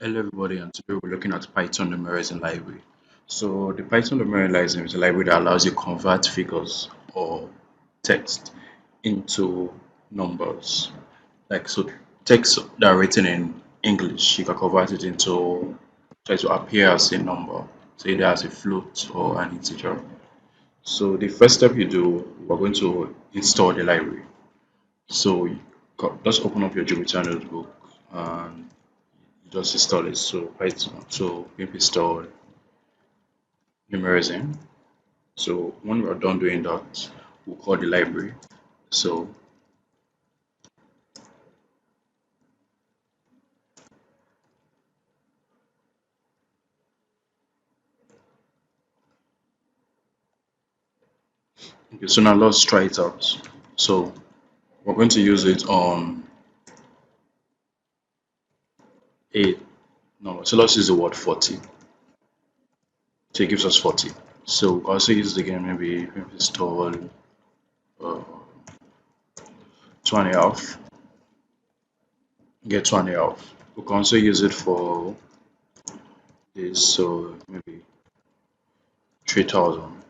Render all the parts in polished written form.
Hello everybody, and today we're looking at Python Numerizer library. So the Python Numerizer is a library that allows you to convert figures or text into numbers. Like so text that are written in English, you can convert it into try to appear as a number, so either as a float or an integer. So the first step you do, we're going to install the library. So just open up your Jupyter notebook and just install it. So Python, so pip install Numerizer. So when we're done doing that, we'll call the library. So okay, so now let's try it out. So we're going to use it on a number. So let's use the word 40. So it gives us 40. So we'll also use it again, maybe install 2.5, get 2.5. We can also use it for this, so maybe 3,000.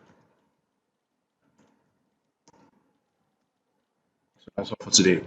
So that's all for today.